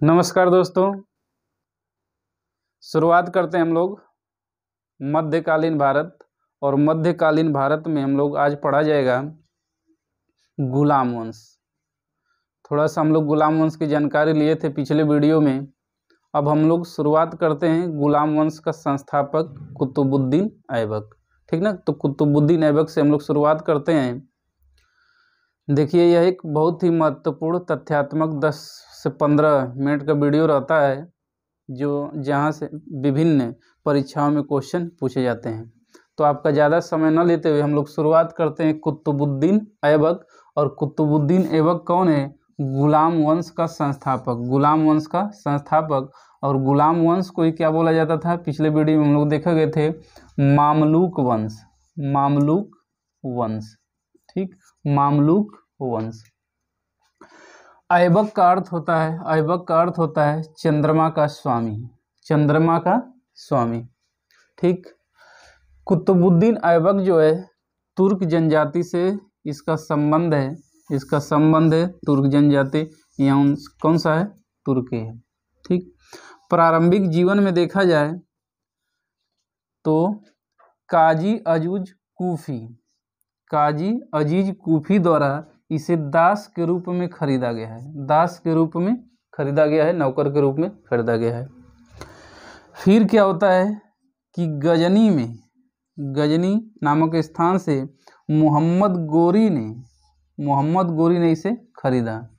नमस्कार दोस्तों, शुरुआत करते हैं हम लोग मध्यकालीन भारत। और मध्यकालीन भारत में हम लोग आज पढ़ा जाएगा गुलाम वंश। थोड़ा सा हम लोग गुलाम वंश की जानकारी लिए थे पिछले वीडियो में। अब हम लोग शुरुआत करते हैं गुलाम वंश का संस्थापक कुतुबुद्दीन ऐबक। ठीक ना, तो कुतुबुद्दीन ऐबक से हम लोग शुरुआत करते हैं। देखिए, यह एक बहुत ही महत्वपूर्ण तथ्यात्मक 10 से 15 मिनट का वीडियो रहता है जहाँ से विभिन्न परीक्षाओं में क्वेश्चन पूछे जाते हैं। तो आपका ज़्यादा समय न लेते हुए हम लोग शुरुआत करते हैं कुतुबुद्दीन ऐबक। और कुतुबुद्दीन ऐबक कौन है? गुलाम वंश का संस्थापक। गुलाम वंश का संस्थापक। और गुलाम वंश को ही क्या बोला जाता था? पिछले वीडियो में हम लोग देखा गए थे मामलूक वंश। मामलूक वंश, ठीक, मामलूक वंश। ऐबक का अर्थ होता है, ऐबक का अर्थ होता है चंद्रमा का स्वामी। चंद्रमा का स्वामी, ठीक। कुतुबुद्दीन ऐबक जो है तुर्क जनजाति से इसका संबंध है। इसका संबंध है तुर्क जनजाति। यहाँ कौन सा है? तुर्की है, ठीक। प्रारंभिक जीवन में देखा जाए तो काजी अजूज कूफी, काजी अजीज कूफी द्वारा इसे दास के रूप में खरीदा गया है। दास के रूप में खरीदा गया है, नौकर के रूप में खरीदा गया है। फिर क्या होता है कि गजनी में, गजनी नामक स्थान से मोहम्मद गोरी ने इसे खरीदा,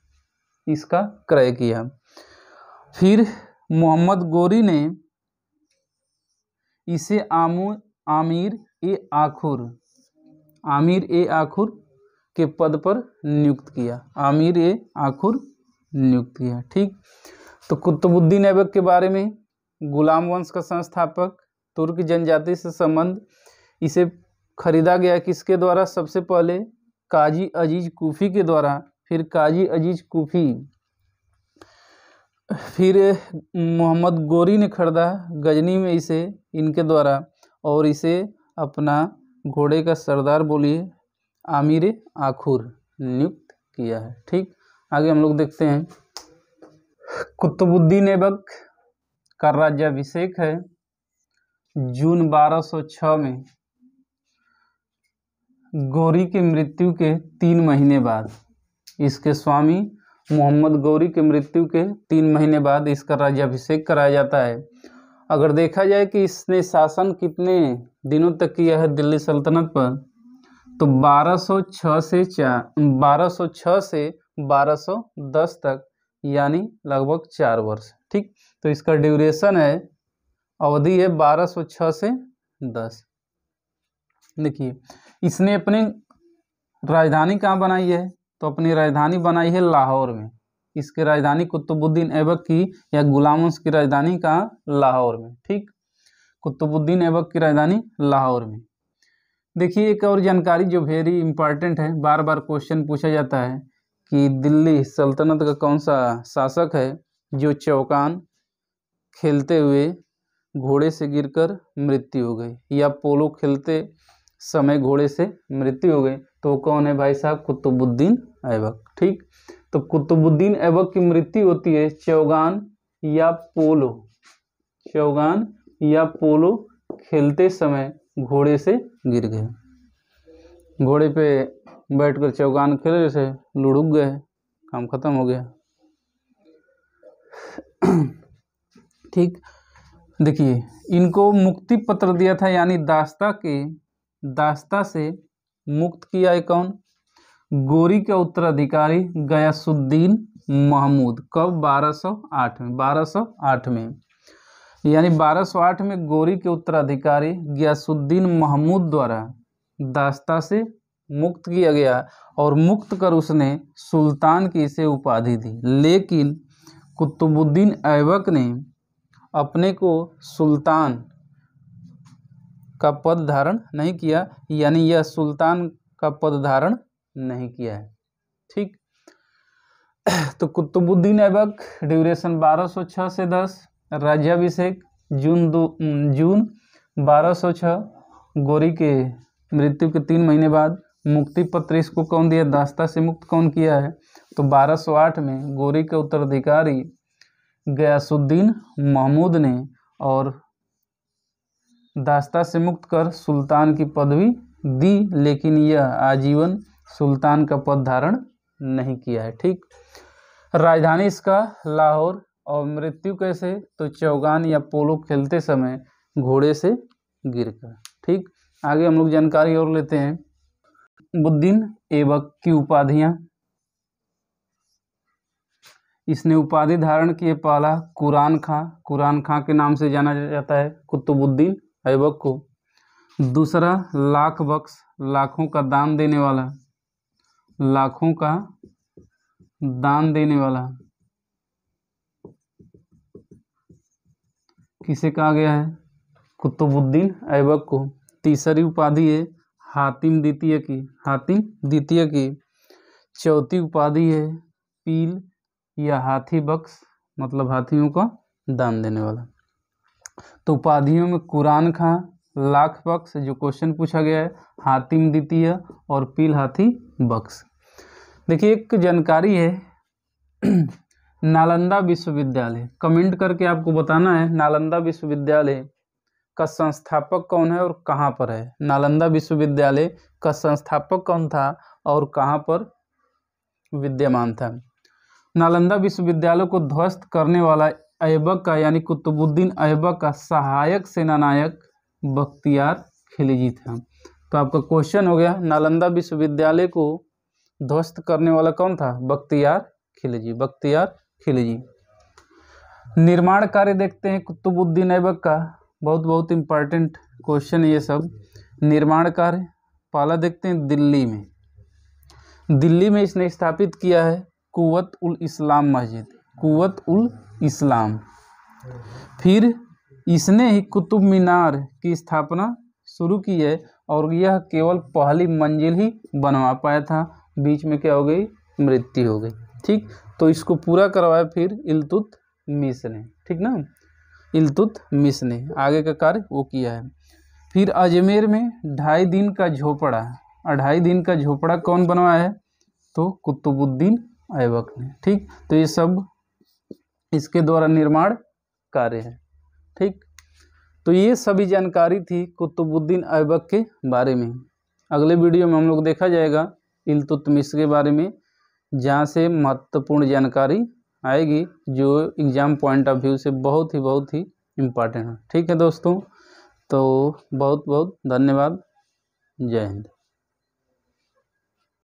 इसका क्रय किया। फिर मोहम्मद गोरी ने इसे आमिर ए आखुर के पद पर नियुक्त किया। आमिर ए आखुर नियुक्त किया, ठीक। तो कुतुबुद्दीन ऐबक के बारे में, गुलाम वंश का संस्थापक, तुर्क जनजाति से संबंध, इसे खरीदा गया किसके द्वारा? सबसे पहले काजी अजीज कूफी के द्वारा। फिर काजी अजीज कूफी, फिर मोहम्मद गोरी ने खरीदा गजनी में इसे इनके द्वारा, और इसे अपना घोड़े का सरदार बोलिए आमिर आखुर नियुक्त किया है, ठीक। आगे हम लोग देखते हैं। कुतुबुद्दीन ऐबक का राज्याभिषेक है जून 1206 में, गौरी की मृत्यु के 3 महीने बाद। इसके स्वामी मोहम्मद गौरी की मृत्यु के 3 महीने बाद इसका राज्याभिषेक कराया जाता है। अगर देखा जाए कि इसने शासन कितने दिनों तक किया है दिल्ली सल्तनत पर, तो 1206 से 1210 तक, यानी लगभग 4 वर्ष, ठीक। तो इसका ड्यूरेशन है, अवधि है 1206 से 10। देखिए, इसने अपनी राजधानी कहाँ बनाई है? तो अपनी राजधानी बनाई है लाहौर में। इसकी राजधानी कुतुबुद्दीन ऐबक की या गुलाम वंश की राजधानी कहाँ? लाहौर में, ठीक। कुतुबुद्दीन ऐबक की राजधानी लाहौर में। देखिए, एक और जानकारी जो वेरी इंपॉर्टेंट है, बार बार क्वेश्चन पूछा जाता है कि दिल्ली सल्तनत का कौन सा शासक है जो चौकान खेलते हुए घोड़े से गिरकर मृत्यु हो गई, या पोलो खेलते समय घोड़े से मृत्यु हो गई? तो कौन है भाई साहब? कुतुबुद्दीन ऐबक, ठीक। तो कुतुबुद्दीन ऐबक की मृत्यु होती है चौगान या पोलो खेलते समय घोड़े से गिर गए। घोड़े पे बैठकर चौगान खेले, जैसे लुढ़क गए, काम खत्म हो गया, ठीक। देखिए, इनको मुक्ति पत्र दिया था, यानी दास्ता से मुक्त किया है कौन? गोरी का उत्तराधिकारी गयासुद्दीन महमूद। कब? 1208 में। 1208 में, यानी 1208 में गोरी के उत्तराधिकारी गयासुद्दीन महमूद द्वारा दास्ता से मुक्त किया गया, और मुक्त कर उसने सुल्तान की इसे उपाधि दी। लेकिन कुतुबुद्दीन ऐबक ने अपने को सुल्तान का पद धारण नहीं किया, यानी यह सुल्तान का पद धारण नहीं किया है, ठीक। तो कुतुबुद्दीन ऐबक ड्यूरेशन 1206 से 10, राज्याभिषेक जून 1206, गोरी के मृत्यु के 3 महीने बाद। मुक्ति पत्र इसको कौन दिया? दास्ता से मुक्त कौन किया है? तो 1208 में गोरी के उत्तराधिकारी गयासुद्दीन महमूद ने और दास्ता से मुक्त कर सुल्तान की पदवी दी, लेकिन यह आजीवन सुल्तान का पद धारण नहीं किया है। ठीक, राजधानी इसका लाहौर, और मृत्यु कैसे, तो चौगान या पोलो खेलते समय घोड़े से गिरकर। ठीक, आगे हम लोग जानकारी और लेते हैं। कुतुबुद्दीन ऐबक की उपाधियां, इसने उपाधि धारण किए पहला कुरान खां के नाम से जाना जाता है कुतुबुद्दीन ऐबक को। दूसरा लाख बख्श, लाखों का दान देने वाला, लाखों का दान देने वाला किसे कहा गया है, कुतुबुद्दीन ऐबक को। तीसरी उपाधि है हातिम द्वितीय की। चौथी उपाधि है पील या हाथी बख्श, मतलब हाथियों का दान देने वाला। तो उपाधियों में कुरान खां, लाख बख्श जो क्वेश्चन पूछा गया है, हातिम द्वितीय और पील हाथी बख्श। देखिए एक जानकारी है नालंदा विश्वविद्यालय, कमेंट करके आपको बताना है नालंदा विश्वविद्यालय का संस्थापक कौन है और कहाँ पर है। नालंदा विश्वविद्यालय का संस्थापक कौन था और कहाँ पर विद्यमान था। नालंदा विश्वविद्यालय को ध्वस्त करने वाला ऐबक का यानी कुतुबुद्दीन ऐबक का सहायक सेनानायक बख्तियार खिलजी था। तो आपका क्वेश्चन हो गया नालंदा विश्वविद्यालय को ध्वस्त करने वाला कौन था, बख्तियार खिलजी। निर्माण कार्य देखते हैं कुतुबुद्दीन ऐबक का, बहुत इम्पोर्टेंट क्वेश्चन ये सब। निर्माण कार्य पहला देखते हैं दिल्ली में इसने स्थापित किया है कुव्वत उल इस्लाम मस्जिद, कुव्वत उल इस्लाम। फिर इसने ही कुतुब मीनार की स्थापना शुरू की है और यह केवल पहली मंजिल ही बनवा पाया था, बीच में क्या हो गई, मृत्यु हो गई। ठीक, तो इसको पूरा करवाया फिर इल्तुतमिश ने। ठीक ना, इल्तुतमिश ने आगे का कार्य वो किया है। फिर अजमेर में 2.5 दिन का झोपड़ा कौन बनवाया है, तो कुतुबुद्दीन ऐबक ने। ठीक, तो ये सब इसके द्वारा निर्माण कार्य है। ठीक, तो ये सभी जानकारी थी कुतुबुद्दीन ऐबक के बारे में। अगले वीडियो में हम लोग देखा जाएगा इल्तुतमिश के बारे में, जहाँ से महत्वपूर्ण जानकारी आएगी जो एग्जाम पॉइंट ऑफ व्यू से बहुत ही इम्पॉर्टेंट है। ठीक है दोस्तों, तो बहुत धन्यवाद। जय हिंद।